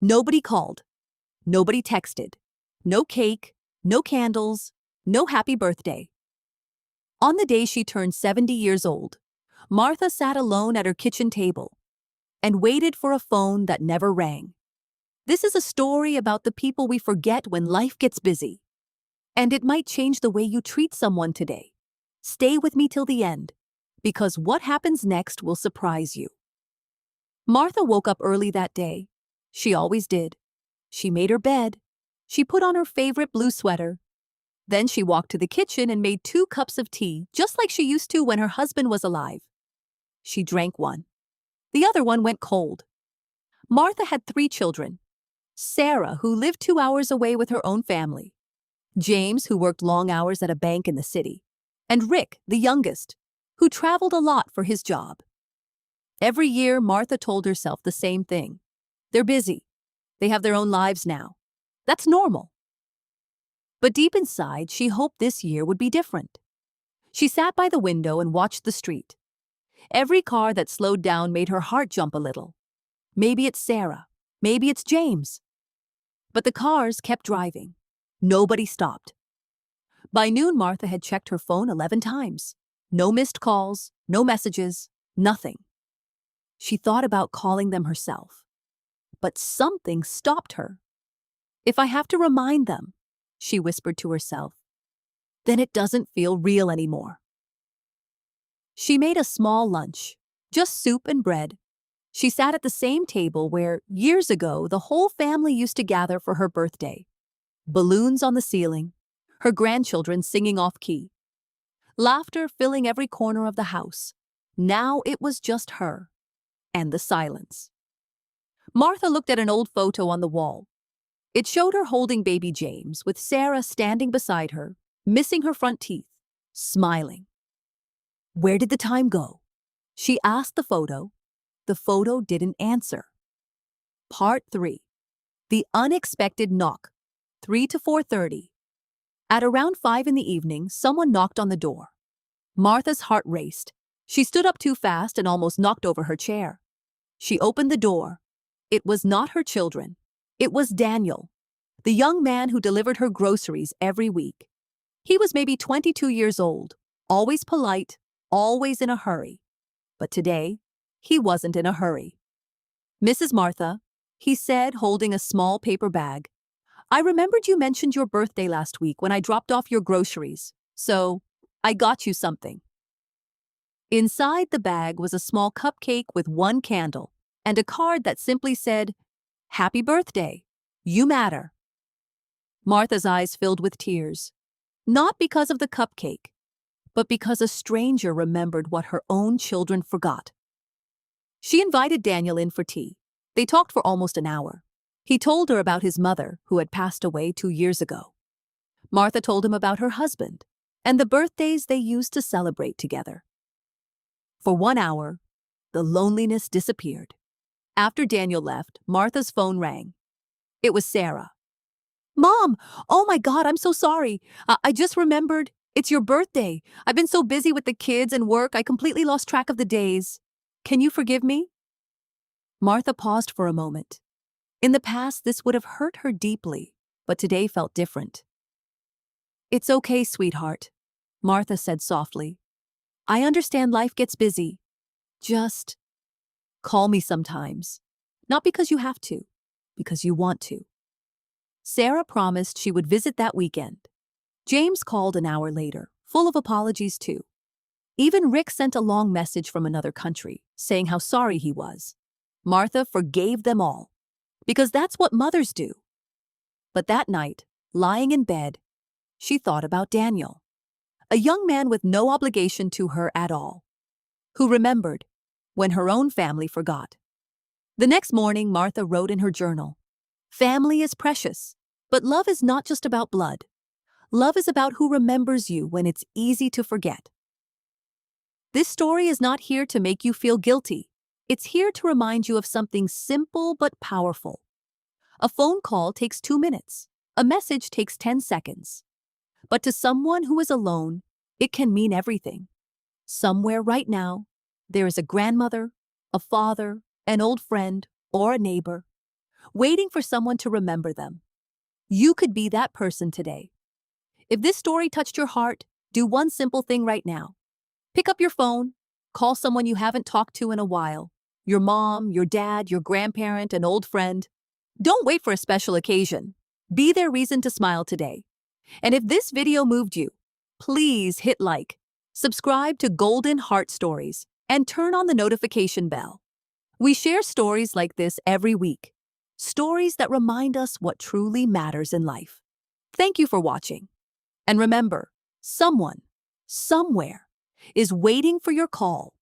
Nobody called. Nobody texted. No cake, no candles, no happy birthday. On the day she turned 70 years old, Martha sat alone at her kitchen table and waited for a phone that never rang. This is a story about the people we forget when life gets busy. And it might change the way you treat someone today. Stay with me till the end, because what happens next will surprise you. Martha woke up early that day. She always did. She made her bed. She put on her favorite blue sweater. Then she walked to the kitchen and made 2 cups of tea, just like she used to when her husband was alive. She drank one. The other one went cold. Martha had 3 children. Sarah, who lived 2 hours away with her own family. James, who worked long hours at a bank in the city. And Rick, the youngest, who traveled a lot for his job. Every year, Martha told herself the same thing. They're busy. They have their own lives now. That's normal. But deep inside, she hoped this year would be different. She sat by the window and watched the street. Every car that slowed down made her heart jump a little. Maybe it's Sarah. Maybe it's James. But the cars kept driving. Nobody stopped. By noon, Martha had checked her phone 11 times. No missed calls, no messages, nothing. She thought about calling them herself. But something stopped her. If I have to remind them, she whispered to herself, then it doesn't feel real anymore. She made a small lunch, just soup and bread. She sat at the same table where, years ago, the whole family used to gather for her birthday. Balloons on the ceiling, her grandchildren singing off-key. Laughter filling every corner of the house. Now it was just her. And the silence. Martha looked at an old photo on the wall. It showed her holding baby James, with Sarah standing beside her, missing her front teeth, smiling. Where did the time go? She asked the photo. The photo didn't answer. Part 3. The unexpected knock. 3 to 4:30. At around 5 in the evening, someone knocked on the door. Martha's heart raced. She stood up too fast and almost knocked over her chair. She opened the door. It was not her children. It was Daniel, the young man who delivered her groceries every week. He was maybe 22 years old, always polite, always in a hurry. But today, he wasn't in a hurry. "Mrs. Martha," he said, holding a small paper bag, "I remembered you mentioned your birthday last week when I dropped off your groceries, so I got you something." Inside the bag was a small cupcake with 1 candle and a card that simply said, "Happy birthday. You matter." Martha's eyes filled with tears, not because of the cupcake, but because a stranger remembered what her own children forgot. She invited Daniel in for tea. They talked for almost an hour. He told her about his mother, who had passed away 2 years ago. Martha told him about her husband and the birthdays they used to celebrate together. For 1 hour, the loneliness disappeared. After Daniel left, Martha's phone rang. It was Sarah. "Mom, oh my God, I'm so sorry. I just remembered. It's your birthday. I've been so busy with the kids and work, I completely lost track of the days. Can you forgive me?" Martha paused for a moment. In the past, this would have hurt her deeply, but today felt different. "It's okay, sweetheart," Martha said softly. "I understand life gets busy. Just call me sometimes. Not because you have to, because you want to." Sarah promised she would visit that weekend. James called an hour later, full of apologies too. Even Rick sent a long message from another country, saying how sorry he was. Martha forgave them all, because that's what mothers do. But that night, lying in bed, she thought about Daniel, a young man with no obligation to her at all, who remembered when her own family forgot. The next morning, Martha wrote in her journal, "Family is precious, but love is not just about blood. Love is about who remembers you when it's easy to forget." This story is not here to make you feel guilty. It's here to remind you of something simple but powerful. A phone call takes 2 minutes. A message takes 10 seconds. But to someone who is alone, it can mean everything. Somewhere right now, there is a grandmother, a father, an old friend, or a neighbor, waiting for someone to remember them. You could be that person today. If this story touched your heart, do one simple thing right now. Pick up your phone, call someone you haven't talked to in a while. Your mom, your dad, your grandparent, an old friend. Don't wait for a special occasion. Be their reason to smile today. And if this video moved you, please hit like, subscribe to Golden Heart Stories, and turn on the notification bell. We share stories like this every week. Stories that remind us what truly matters in life. Thank you for watching. And remember, someone, somewhere, is waiting for your call